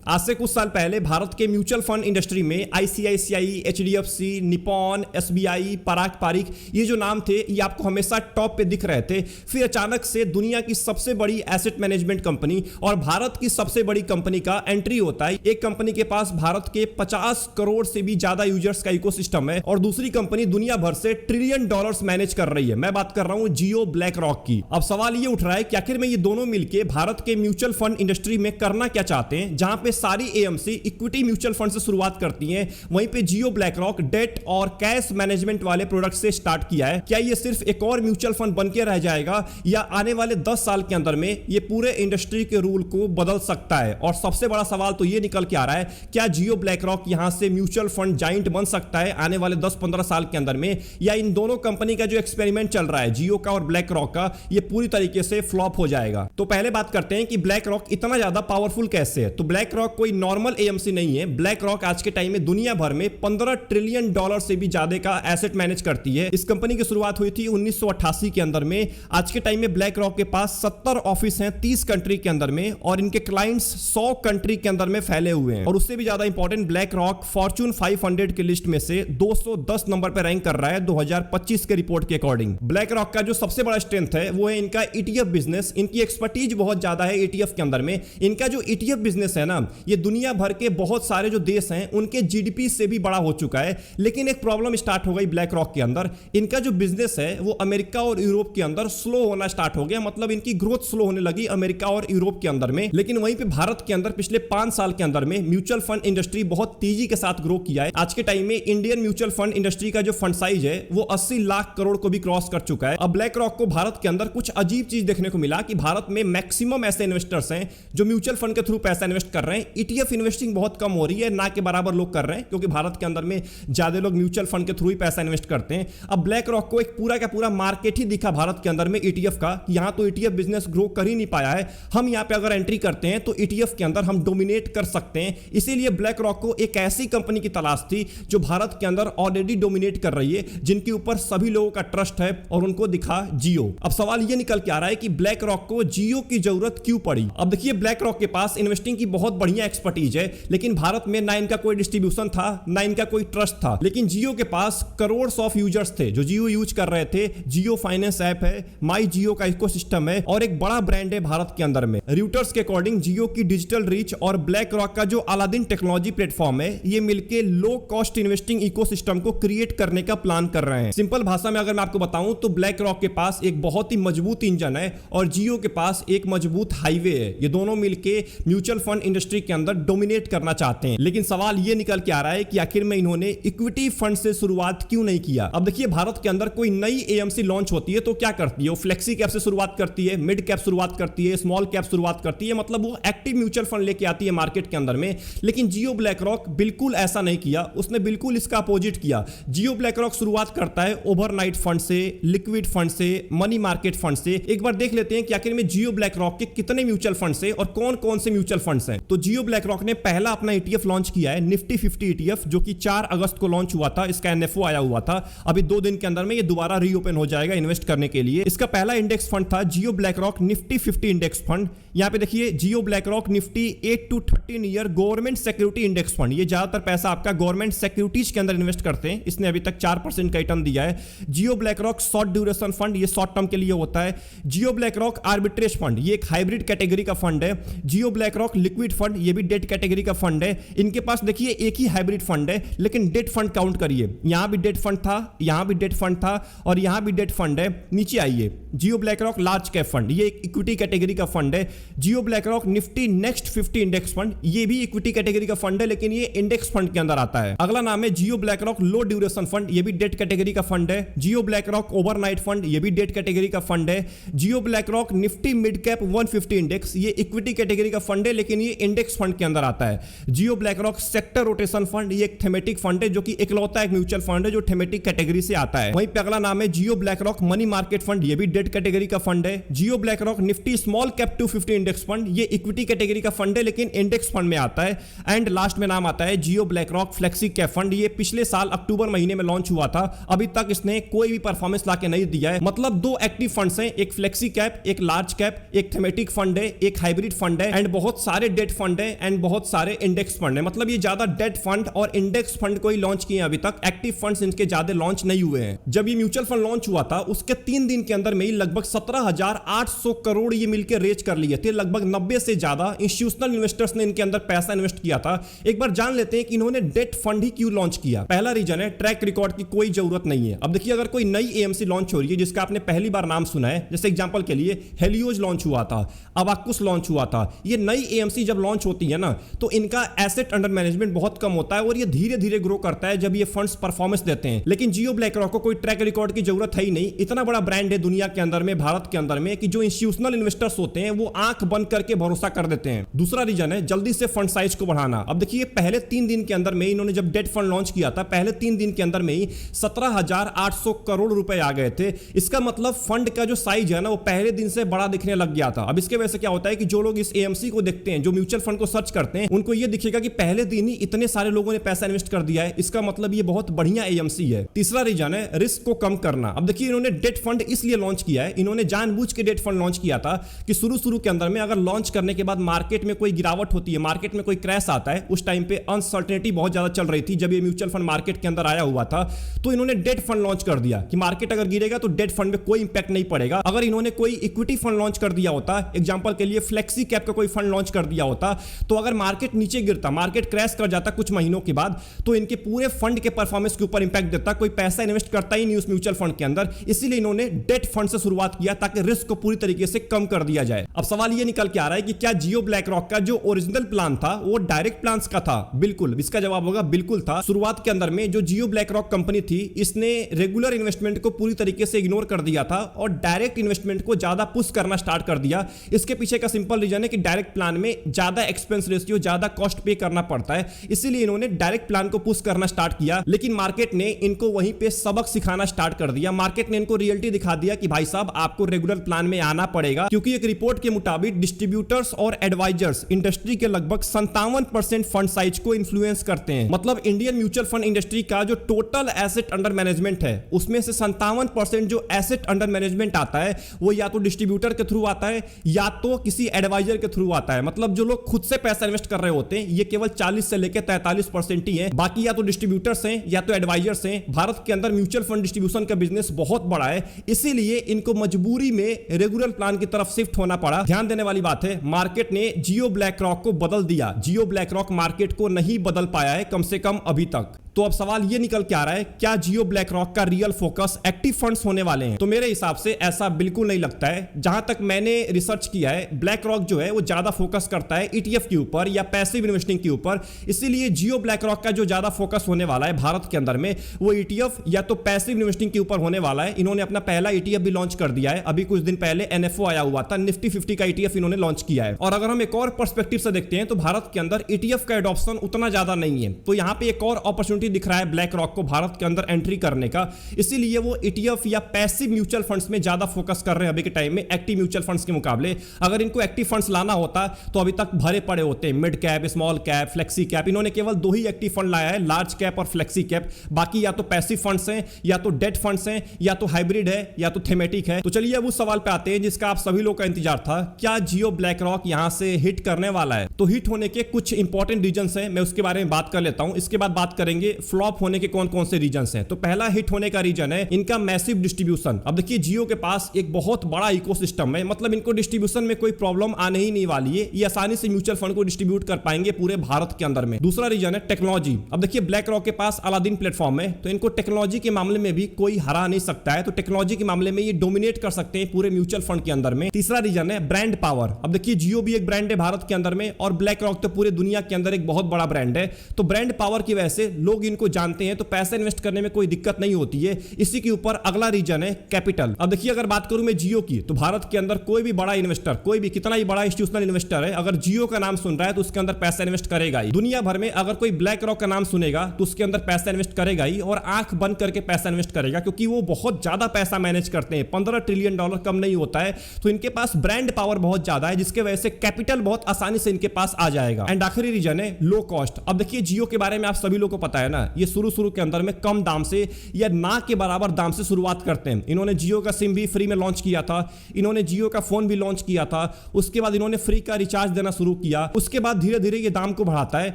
आज से कुछ साल पहले भारत के म्यूचुअल फंड इंडस्ट्री में आईसीआईसीआई, एचडीएफसी, निपॉन, एसबीआई, पराग पारिक, ये जो नाम थे ये आपको हमेशा टॉप पे दिख रहे थे। फिर अचानक से दुनिया की सबसे बड़ी एसेट मैनेजमेंट कंपनी और भारत की सबसे बड़ी कंपनी का एंट्री होता है। एक कंपनी के पास भारत के 50 करोड़ से भी ज्यादा यूजर्स का इकोसिस्टम है और दूसरी कंपनी दुनिया भर से ट्रिलियन डॉलर्स मैनेज कर रही है। मैं बात कर रहा हूं जियो ब्लैक रॉक की। अब सवाल ये उठ रहा है कि आखिर में ये दोनों मिलकर भारत के म्यूचुअल फंड इंडस्ट्री में करना क्या चाहते हैं। जहां पे सारी एएमसी इक्विटी म्यूचुअल फंड से शुरुआत करती हैं, वहीं पे जियो ब्लैक रॉक डेट और कैश मैनेजमेंट वाले प्रोडक्ट से स्टार्ट किया है। क्या ये सिर्फ एक और म्यूचुअल फंड बन के रह जाएगा या आने वाले 10 साल के अंदर में ये पूरे इंडस्ट्री के रूल को बदल सकता है? और सबसे बड़ा सवाल तो ये निकल के आ रहा है, क्या जियो ब्लैक रॉक यहां से म्यूचुअल फंड जाइंट बन सकता है आने वाले 10-15 साल के अंदर में, या इन दोनों कंपनी का जो एक्सपेरिमेंट चल रहा है जियो का और ब्लैक रॉक का, ये पूरी तरीके से फ्लॉप हो जाएगा? तो पहले बात करते हैं कि ब्लैक रॉक इतना ज्यादा पावरफुल कैसे है। तो ब्लैक रॉक कोई नॉर्मल एएमसी नहीं है। ब्लैक रॉक आज के टाइम में दुनिया भर में 15 ट्रिलियन डॉलर से भी ज्यादा का एसेट मैनेज करती है। इस कंपनी की शुरुआत हुई थी 1988 के अंदर में। आज के टाइम में ब्लैक रॉक के पास 70 ऑफिस हैं 30 कंट्री के अंदर में और इनके क्लाइंट्स 100 कंट्री के अंदर में फैले हुए हैं। और उससे भी ज्यादा इंपॉर्टेंट, ब्लैक रॉक फॉर्च्यून 500 की लिस्ट में से 210 नंबर पर रैंक कर रहा है 2025 के रिपोर्ट के अकॉर्डिंग। ब्लैक रॉक का जो सबसे बड़ा स्ट्रेंथ है वो है इनका ईटीएफ बिजनेस। इनकी एक्सपर्टीज बहुत ज्यादा है ईटीएफ के अंदर में। इनका जो ईटीएफ बिजनेस है ना, ये दुनिया भर के बहुत सारे जो देश हैं उनके जीडीपी से भी बड़ा हो चुका है। लेकिन एक प्रॉब्लम स्टार्ट हो गई ब्लैक रॉक के अंदर। इनका जो बिजनेस है वो अमेरिका और यूरोप के अंदर स्लो होना स्टार्ट हो गया, मतलब इनकी ग्रोथ स्लो होने लगी अमेरिका और यूरोप के अंदर में। लेकिन वहीं पे भारत के अंदर पिछले 5 साल के अंदर में म्यूचुअल फंड इंडस्ट्री बहुत तेजी के साथ ग्रो किया है। आज के टाइम में इंडियन म्यूचुअल फंड इंडस्ट्री का जो फंड साइज है वो 80 लाख करोड़ को भी क्रॉस कर चुका है। अब ब्लैक रॉक को भारत के अंदर कुछ अजीब चीज देखने को मिला कि भारत में मैक्सिमम ऐसे इन्वेस्टर्स हैं जो म्यूचुअल फंड के थ्रू पैसा इन्वेस्ट कर रहे हैं। ईटीएफ इन्वेस्टिंग बहुत कम हो रही है, ना के बराबर लोग कर रहे हैं, क्योंकि भारत के अंदर में ज्यादा लोग म्यूचुअल फंड के थ्रू ही पैसा इन्वेस्ट करते हैं। अब ब्लैक रॉक को एक पूरा का पूरा मार्केट ही दिखा भारत के अंदर में ईटीएफ का, यहां तो ईटीएफ बिजनेस ग्रो कर ही नहीं पाया है। हम यहां पे अगर एंट्री करते हैं तो ईटीएफ के अंदर हम डोमिनेट कर सकते हैं। इसीलिए ब्लैक रॉक को एक ऐसी कंपनी की तलाश थी जो भारत के अंदर ऑलरेडी डोमिनेट कर रही है, जिनके ऊपर सभी लोगों का ट्रस्ट है, और उनको दिखा जियो। अब सवाल यह निकल के आ रहा है कि ब्लैक रॉक को जियो की जरूरत क्यों पड़ी? अब देखिए, ब्लैक रॉक के पास इन्वेस्टिंग की बहुत बढ़िया एक्सपर्टीज है, लेकिन भारत में ना इनका कोई डिस्ट्रीब्यूशन था, ना इनका कोई ट्रस्ट था। लेकिन जियो के पास करोड़ ऑफ यूजर्स थे जो जियो यूज कर रहे थे। जियो फाइनेंस ऐप है, माई जियो का इकोसिस्टम है और एक बड़ा ब्रांड है भारत के अंदर में। रूटर्स के अकॉर्डिंग जियो की डिजिटल रीच और ब्लैक रॉक का जो अलादीन टेक्नोलॉजी प्लेटफॉर्म है, ये मिलकर लो कॉस्ट इन्वेस्टिंग इकोसिस्टम को क्रिएट करने का प्लान कर रहे हैं। सिंपल भाषा में अगर मैं आपको बताऊं तो ब्लैक रॉक के पास एक बहुत ही मजबूत इंजन है और जियो के पास एक मजबूत हाईवे है। ये दोनों मिलकर म्यूचुअल फंड इंडस्ट्री के अंदर डोमिनेट करना चाहते हैं। लेकिन सवाल ये निकल के आ रहा है कि आखिर में इन्होंने इक्विटी फंड से शुरुआत क्यों नहीं किया? अब देखिए, भारत के अंदर कोई नई एएमसी लॉन्च होती है तो क्या करती है? वो फ्लेक्सी कैप से शुरुआत करती है, मिड कैप शुरुआत करती है, स्मॉल कैप शुरुआत करती है, मतलब वो एक्टिव म्यूचुअल फंड लेके आती है मार्केट के अंदर में। लेकिन जियो ब्लैक रॉक बिल्कुल ऐसा नहीं किया, उसने बिल्कुल इसका अपोजिट किया। जियो ब्लैक रॉक शुरुआत करता है ओवरनाइट फंड से, लिक्विड फंड से, मनी मार्केट फंड से। एक बार देख लेते हैं कि आखिर में जियो ब्लैक रॉक के कितने म्यूचुअल फंड से और कौन कौन से म्यूचुअल फंड्स हैं। तो जियो ब्लैक रॉक ने पहला अपना ईटीएफ लॉन्च किया है, निफ्टी 50 ईटीएफ, जो कि 4 अगस्त को लॉन्च हुआ था। इसका एनएफओ आया हुआ था, अभी 2 दिन के अंदर में ये दोबारा रीओपन हो जाएगा इन्वेस्ट करने के लिए। इसका पहला इंडेक्स फंड था Jio BlackRock Nifty 50 index fund. यहां पे देखिए, Jio BlackRock Nifty 8 to 13 year government security index fund. ये ज्यादातर पैसा आपका गवर्नमेंट सिक्योरिटीज के अंदर इन्वेस्ट करते हैं। इसने अभी तक 4% का रिटर्न दिया है। Jio BlackRock short duration fund, ये शॉर्ट टर्म के लिए होता है। Jio BlackRock arbitrage fund, ये एक हाइब्रिड कैटेगरी का फंड है। Jio BlackRock liquid fund, ये भी डेट कैटेगरी का फंड है। इनके पास देखिए एक ही हाइब्रिड फंड है, लेकिन डेट फंड काउंट करिए, यहां भी डेट फंड था, यहां भी डेट फंड था और यहां भी डेट फंड है। नीचे आइए, Jio BlackRock large cap fund, ये एक इक्विटी कैटेगरी का फंड है। Jio BlackRock Nifty next 50 index fund, ये भी इक्विटी कैटेगरी का फंड है, लेकिन ये इंडेक्स फंड के अंदर आता है। अगला नाम है Jio BlackRock low duration fund, ये भी डेट कैटेगरी का फंड है। Jio BlackRock overnight fund, ये भी डेट कैटेगरी का फंड है। Jio BlackRock Nifty mid cap 150 index, ये इक्विटी कैटेगरी का फंड है, लेकिन ये इंडेक्स फंड के अंदर आता है। Jio BlackRock sector rotation fund, ये एक थेमेटिक फंड है, जो कि इकलौता एक म्यूचुअल फंड है जो थेमेटिक कैटेगरी से आता है। वहीं पे अगला नाम है Jio BlackRock money market fund, ये भी डेट कैटेगरी का फंड है। Jio BlackRock Nifty small cap 250 index fund, ये इक्विटी कैटेगरी का फंड है, लेकिन इंडेक्स फंड में आता है। एंड लास्ट में नाम आता है Jio BlackRock flexi cap fund, ये पिछले साल अक्टूबर महीने में लॉन्च हुआ था। अभी तक इसने कोई भी परफॉर्मेंस लाके नहीं दिया है। मतलब 2 एक्टिव फंड्स हैं, एक फ्लेक्सी कैप, एक लार्ज कैप, एक थेमेटिक फंड है, एक हाइब्रिड फंड है, एंड बहुत सारे डेट फंड फंड है एंड बहुत सारे इंडेक्स फंड है। मतलब ये ज्यादा डेट फंड और इंडेक्स फंड को ही लॉन्च किए अभी तक, एक्टिव फंड्स इनके ज्यादा लॉन्च नहीं हुए हैं। जब ये म्यूचुअल फंड लॉन्च हुआ था उसके 3 दिन के अंदर में ही लगभग 17,800 करोड़ ये मिलकर रेज कर लिए थे। लगभग 90 से ज्यादा इंस्टीट्यूशनल इन्वेस्टर्स ने इनके अंदर पैसा इन्वेस्ट किया था। एक बार जान लेते हैं कि इन्होंने डेट फंड ही क्यों लॉन्च किया। पहला रीजन है ट्रैक रिकॉर्ड की कोई जरूरत नहीं है। अब देखिए अगर कोई नई एएमसी लॉन्च हो रही है जिसका आपने पहली बार नाम सुना है, जैसे एग्जांपल के लिए हेलियोज लॉन्च हुआ था, अबाकुस लॉन्च हुआ था, ये नई एएमसी जब लॉन्च होती है ना तो इनका एसेट अंडर मैनेजमेंट बहुत कम होता है और ये धीरे धीरे ग्रो करता है जब ये फंड्स परफॉर्मेंस देते हैं। लेकिन जियो ब्लैक रॉक को कोई ट्रैक रिकॉर्ड की जरूरत है ही नहीं। इतना बड़ा ब्रांड है दुनिया के अंदर में, भारत के अंदर में, कि जो इंस्टीट्यूशनल इन्वेस्टर्स होते हैं वो आंख बंद करके भरोसा कर देते हैं। दूसरा रीजन है जल्दी से फंड साइज को बढ़ाना। अब देखिए पहले 3 दिन के अंदर में इन्होंने जब डेट फंड लॉन्च किया था, पहले 3 दिन के अंदर में ही 17,800 करोड़ रुपए आ गए थे। इसका मतलब फंड का जो साइज है ना वो पहले दिन से बड़ा दिखने लग गया था। अब इसके वजह से क्या होता है कि जो लोग इस एएमसी को देखते हैं, जो म्यूचुअल फंड को सर्च करते हैं, उनको ये दिखेगा कि पहले दिन ही इतने सारे लोगों ने पैसा इन्वेस्ट कर दिया है, इसका मतलब ये बहुत बढ़िया एएमसी है। तीसरा रीजन है रिस्क को कम करना। अब देखिए इन्होंने डेट फंड इसलिए लॉन्च किया है, इन्होंने जानबूझ के डेट फंड लॉन्च किया था कि शुरू के अंदर में अगर लॉन्च करने के बाद मार्केट में कोई गिरावट होती है, मार्केट में कोई क्रैश आता है, उस टाइम पे अनसर्टेनिटी बहुत ज्यादा चल रही थी जब ये म्यूचुअल फंड मार्केट के अंदर आया हुआ था, तो इन्होंने डेट फंड लॉन्च कर दिया कि मार्केट अगर गिरेगा तो डेट फंड में कोई इंपैक्ट नहीं पड़ेगा। अगर इन्होंने कोई इक्विटी फंड लॉन्च कर दिया होता, एग्जांपल के लिए फ्लेक्सी कैप का कोई फंड लॉन्च कर दिया होता, तो अगर मार्केट नीचे गिरता, मार्केट क्रैश कर जाता कुछ महीनों के बाद, तो इनके पूरे फंड के परफॉर्मेंस के ऊपर इंपैक्ट देता, कोई पैसा इन्वेस्ट करता ही नहीं उस म्यूचुअल फंड के अंदर। इसीलिए इन्होंने डेट फंड से शुरुआत किया ताकि रिस्क को पूरी तरीके से कम कर दिया जाए। अब सवाल ये निकल के आ रहा है कि क्या जियो ब्लैक रॉक का जो ओरिजिनल प्लान था वो डायरेक्ट प्लान्स का था? बिल्कुल, इसका जवाब होगा बिल्कुल था। शुरुआत के अंदर में जो जियो ब्लैक रॉक कंपनी थी, इसने रेगुलर इन्वेस्टमेंट को पूरी तरीके से इग्नोर कर दिया था और डायरेक्ट इन्वेस्टमेंट को ज्यादा पुश करना स्टार्ट कर दिया। इसके पीछे का सिंपल रीजन है कि डायरेक्ट प्लान में ज्यादा एक्सपेंस रेशियो, ज्यादा कॉस्ट पे करना पड़ता है, इसीलिए इन्होंने डायरेक्ट प्लान को पुश करना स्टार्ट किया। लेकिन मार्केट ने इनको वहीं पे सबक सिखाना स्टार्ट कर दिया। मार्केट ने इनको रियलिटी दिखा दिया कि भाई साहब आपको रेगुलर प्लान में आना पड़ेगा, क्योंकि एक रिपोर्ट के मुताबिक डिस्ट्रीब्यूटर्स और एडवाइजर्स इंडस्ट्री के लगभग 57% फंड साइज को इन्फ्लुएंस करते हैं। मतलब इंडियन म्यूचुअल फंड इंडस्ट्री का जो टोटल एसेट अंडर मैनेजमेंट है उसमें से 57% जो एसेट अंडर मैनेजमेंट आता है वो या तो डिस्ट्रीब्यूटर के थ्रू आता है या तो किसी एडवाइजर के थ्रू आता है। मतलब जो लोग खुद से पैसा इन्वेस्ट कर रहे होते हैं ये केवल 40 से लेकर 43% ही है, बाकी या तो डिस्ट्रीब्यूटर्स हैं या तो एडवाइजर्स हैं। भारत के अंदर म्यूचुअल फंड डिस्ट्रीब्यूशन का बिजनेस बहुत बड़ा है, इसीलिए इनको मजबूरी में रेगुलर प्लान की तरफ शिफ्ट होना पड़ा। ध्यान देने वाली बात है, मार्केट ने जियो ब्लैक रॉक को बदल दिया, जियो ब्लैक रॉक मार्केट को नहीं बदल पाया है, कम से कम अभी तक। तो अब सवाल ये निकल के आ रहा है, क्या जियो ब्लैक रॉक का रियल फोकस एक्टिव फंड्स होने वाले हैं? तो मेरे हिसाब से ऐसा बिल्कुल नहीं लगता है। जहां तक मैंने रिसर्च किया है, ब्लैक रॉक जो है वो ज्यादा फोकस करता है ईटीएफ के ऊपर या पैसिव इन्वेस्टिंग के ऊपर। इसीलिए जियो ब्लैक रॉक का जो ज्यादा फोकस होने वाला है भारत के अंदर में वो ईटीएफ या तो पैसिव इन्वेस्टिंग के ऊपर होने वाला है। इन्होंने अपना पहला ईटीएफ भी लॉन्च कर दिया है, अभी कुछ दिन पहले एनएफओ आया हुआ था, निफ्टी 50 का ईटीएफ इन्होंने लॉन्च किया है। और अगर हम एक और पर्सपेक्टिव से देखते हैं तो भारत के अंदर ईटीएफ का एडॉप्शन उतना ज्यादा नहीं है, तो यहां पे एक और अपॉर्चुनिटी दिख रहा है ब्लैक रॉक को भारत के अंदर एंट्री करने का। इसीलिए वो ईटीएफ या पैसिव म्यूचुअल फंड्स में ज्यादा फोकस कर रहे हैं अभी के टाइम में एक्टिव म्यूचुअल फंड्स के मुकाबले। अगर इनको एक्टिव फंड्स लाना होता तो अभी तक भरे पड़े होते, mid cap, small cap, flexi cap. इन्होंने केवल 2 ही एक्टिव फंड लाया है, लार्ज कैप और फ्लेक्सी कैप। बाकी या तो पैसिव फंड्स हैं या तो डेट फंड्स हैं या तो हाइब्रिड है या तो थीमेटिक है। तो चलिए अब उस सवाल पे आते हैं जिसका आप सभी लोग का इंतजार था, क्या जियो ब्लैक रॉक यहां से हिट करने वाला है? तो हिट होने के कुछ इंपॉर्टेंट रीजंस हैं, मैं उसके बारे में बात कर लेता हूं। इसके बाद बात करेंगे फ्लॉप होने के कौन कौन से रीजंस हैं। तो पहला हिट होने का रीजन है इनका मैसिव डिस्ट्रीब्यूशन। अब देखिए जियो के पास एक बहुत बड़ा इकोसिस्टम है, मतलब इनको डिस्ट्रीब्यूशन में कोई प्रॉब्लम आने ही नहीं वाली है, ये आसानी से म्यूचुअल फंड को डिस्ट्रीब्यूट कर पाएंगे पूरे भारत के अंदर में। दूसरा रीजन है टेक्नोलॉजी। अब देखिए ब्लैक रॉक के पास अलादीन प्लेटफॉर्म है, तो इनको टेक्नोलॉजी के मामले में भी कोई हरा नहीं सकता है, तो टेक्नोलॉजी के मामले में ये डोमिनेट कर सकते हैं पूरे म्यूचुअल फंड के अंदर में। तीसरा रीजन है ब्रांड पावर। अब देखिए जियो भी एक ब्रांड है भारत के अंदर में और ब्लैक रॉक तो पूरे दुनिया के अंदर एक बहुत बड़ा ब्रांड है, तो ब्रांड पावर की वजह से लोग इनको जानते हैं, तो पैसा इन्वेस्ट करने में कोई दिक्कत नहीं होती है। इसी के ऊपर अगला रीजन है कैपिटल। अब देखिए अगर बात करूं मैं जियो की, तो भारत के अंदर कोई भी बड़ा इन्वेस्टर, कोई भी कितना ही बड़ा इंस्टीट्यूशनल इन्वेस्टर है, अगर जियो का नाम सुन रहा है तो उसके अंदर पैसा इन्वेस्ट करेगा ही। दुनिया भर में अगर कोई ब्लैक रॉक का नाम सुनेगा तो उसके अंदर पैसा इन्वेस्ट करेगा ही, और आंख बंद करके पैसा इन्वेस्ट करेगा, क्योंकि वो बहुत ज्यादा पैसा मैनेज करते हैं, $15 ट्रिलियन कम नहीं होता है। तो इनके पास ब्रांड पावर बहुत ज्यादा है, जिसके वजह से कैपिटल बहुत आसानी से इनके पास आ जाएगा। एंड आखिरी रीजन है लो कॉस्ट। अब देखिए जियो के बारे में आप सभी लोग को पता है है ना, ये शुरू के अंदर में कम दाम से या ना के बराबर दाम से शुरुआत करते हैं। इन्होंने जियो का सिम भी फ्री में लॉन्च किया था, इन्होंने जियो का फोन भी लॉन्च किया था, उसके बाद इन्होंने फ्री का रिचार्ज देना शुरू किया, उसके बाद धीरे धीरे ये दाम को बढ़ाता है।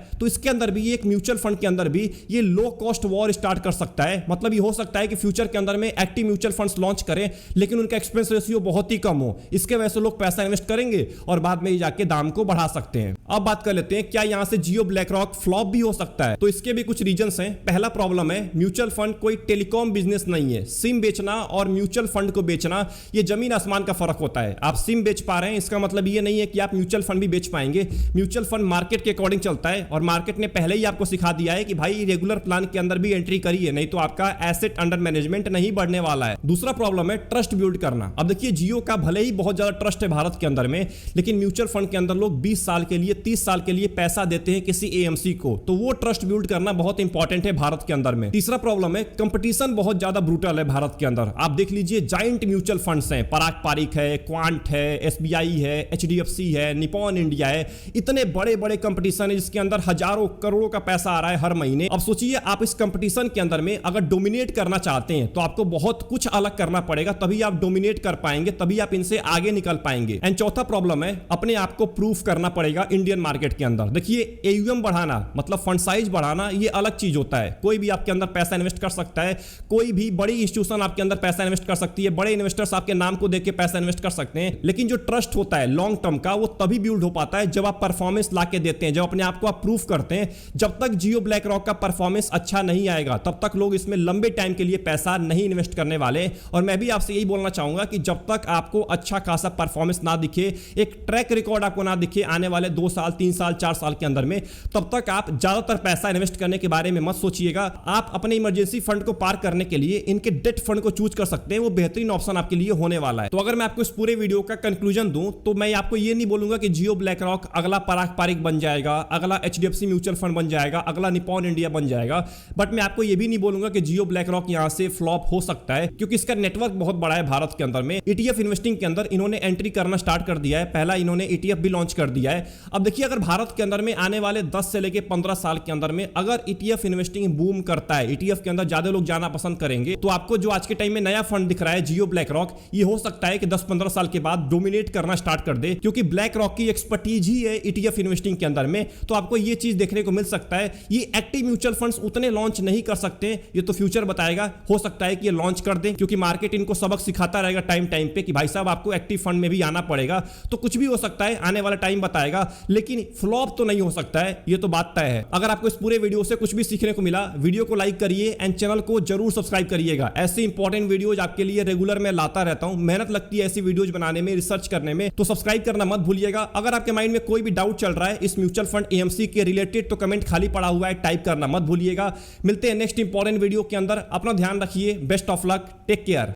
तो इसके अंदर भी एक म्यूचुअल फंड के अंदर भी ये लो कॉस्ट वॉर स्टार्ट कर सकता है। मतलब ये हो सकता है कि फ्यूचर के अंदर में एक्टिव म्यूचुअल फंड्स लॉन्च करें, लेकिन उनका एक्सपेंस रेशियो बहुत ही कम हो, इसके वजह से लोग पैसा इन्वेस्ट करेंगे और बाद में जाके दाम को बढ़ा सकते हैं। अब बात कर लेते हैं क्या यहां से जियो ब्लैक रॉक फ्लॉप भी हो सकता है। तो इसके भी कुछ रीजंस हैं। पहला प्रॉब्लम है म्यूचुअल फंड कोई टेलीकॉम बिजनेस नहीं है। सिम बेचना और म्यूचुअल फंड को बेचना ये जमीन आसमान का फर्क होता है। आप सिम बेच पा रहे हैं इसका मतलब ये नहीं है कि आप म्यूचुअल फंड भी बेच पाएंगे। म्यूचुअल फंड मार्केट के अकॉर्डिंग चलता है और मार्केट ने पहले ही आपको सिखा दिया है कि भाई रेगुलर प्लान के अंदर भी एंट्री करिए, नहीं तो आपका एसेट अंडर मैनेजमेंट नहीं बढ़ने वाला है। दूसरा प्रॉब्लम है ट्रस्ट बिल्ड करना। अब देखिए जियो का भले ही बहुत ज्यादा ट्रस्ट है भारत के अंदर में, लेकिन म्यूचुअल फंड के अंदर लोग 20 साल के लिए 30 साल के लिए पैसा देते हैं किसी एएमसी को, तो वो ट्रस्ट बिल्ड करना बहुत इंपॉर्टेंट है भारत के अंदर में। तीसरा प्रॉब्लम है कंपटीशन बहुत ज्यादा ब्रूटल है भारत के अंदर। आप देख लीजिए जाइंट म्यूचुअल फंड्स हैं, पराग पारिक है, क्वांट है, एसबीआई है, एचडीएफसी है, निपॉन इंडिया है, इतने बड़े बड़े कंपटीशन है जिसके अंदर हजारों करोड़ों का पैसा आ रहा है हर महीने। अब सोचिए आप इस कंपटीशन के अंदर में अगर डोमिनेट करना चाहते हैं तो आपको बहुत कुछ अलग करना पड़ेगा, तभी आप डोमिनेट कर पाएंगे, तभी आप इनसे आगे निकल पाएंगे। एंड चौथा प्रॉब्लम है अपने आप को प्रूफ करना पड़ेगा इंडियन मार्केट के अंदर। देखिए एयूएम बढ़ाना मतलब फंड साइज बढ़ाना ये अलग चीज होता है। कोई भी आपके अंदर पैसा इन्वेस्ट कर सकता है, कोई भी बड़ी इंस्टीट्यूशन आपके अंदर पैसा इन्वेस्ट कर सकती है, बड़े इन्वेस्टर्स आपके नाम को देख के पैसा इन्वेस्ट कर सकते हैं, लेकिन जो ट्रस्ट होता है लॉन्ग टर्म का वो तभी बिल्ड हो पाता है जब आप परफॉर्मेंस लाके देते हैं, जब अपने आप को आप प्रूफ करते हैं। जब तक जियो ब्लैक रॉक का परफॉर्मेंस अच्छा नहीं आएगा तब तक लोग इसमें लंबे टाइम के लिए पैसा नहीं इन्वेस्ट करने वाले। और मैं भी आपसे यही बोलना चाहूंगा कि जब तक आपको अच्छा खासा परफॉर्मेंस ना दिखे, एक ट्रैक रिकॉर्ड आपको ना दिखे आने वाले 2 साल 3 साल 4 साल के अंदर में, तब तक आप ज्यादातर पैसा इन्वेस्ट करने के बारे में मत सोचिएगा। आप अपने इमरजेंसी फंड को पार करने के लिए इनके डेट फंड को चूज कर सकते हैं, वो बेहतरीन ऑप्शन आपके लिए होने वाला है। तो अगर मैं आपको इस पूरे वीडियो का कंक्लूजन दूं तो मैं आपको ये नहीं बोलूंगा कि जियो ब्लैक रॉक अगला पराग पारिक बन जाएगा, अगला एचडीएफसी म्यूचुअल फंड बन जाएगा, अगला निपॉन इंडिया बन जाएगा, बट मैं आपको ये भी नहीं बोलूंगा कि जियो ब्लैक रॉक यहां से फ्लॉप हो सकता है, क्योंकि इसका नेटवर्क बहुत बड़ा है भारत के अंदर में। ईटीएफ इन्वेस्टिंग के अंदर इन्होंने एंट्री करना स्टार्ट कर दिया है, पहला इन्होंने ईटीएफ भी लॉन्च कर दिया है। अब देखिए अगर भारत के अंदर में आने वाले 10 से लेकर 15 साल के अंदर में अगर ईटीएफ इन्वेस्टिंग बूम करता है, ईटीएफ के अंदर ज्यादा लोग जाना पसंद करेंगे, तो आपको जो आज के टाइम में नया फंड दिख रहा है जियो ब्लैक रॉक, ये हो सकता है कि 10-15 साल के बाद डोमिनेट करना स्टार्ट कर दे, क्योंकि ब्लैक रॉक की एक्सपर्टीज ही है ईटीएफ इन्वेस्टिंग के अंदर में। तो आपको ये चीज देखने को मिल सकता है। ये एक्टिव म्यूचुअल फंड्स उतने लॉन्च नहीं कर सकते, ये तो फ्यूचर बताएगा। हो सकता है कि ये लॉन्च कर दें, क्योंकि मार्केट इनको सबक सिखाता रहेगा टाइम टाइम पे कि भाई साहब आपको एक्टिव फंड में भी आना पड़ेगा। तो कुछ भी हो सकता है, आने वाला टाइम बताएगा, लेकिन फ्लॉप तो नहीं हो सकता है, ये तो बात तय है। अगर आपको इस पूरे वीडियो से कुछ भी सीखने को मिला, वीडियो को लाइक करिए एंड चैनल को जरूर सब्सक्राइब करिएगा। ऐसे इंपॉर्टेंट वीडियोज आपके लिए रेगुलर मैं लाता रहता हूं, मेहनत लगती है ऐसी वीडियोज बनाने में, रिसर्च करने में, तो सब्सक्राइब करना मत भूलिएगा। अगर आपके माइंड में कोई भी डाउट चल रहा है इस म्यूचुअल फंड एएमसी के रिलेटेड तो कमेंट खाली पड़ा हुआ है, टाइप करना मत भूलिएगा। मिलते हैं नेक्स्ट इंपॉर्टेंट वीडियो के अंदर। अपना ध्यान रखिए, best of luck, take care.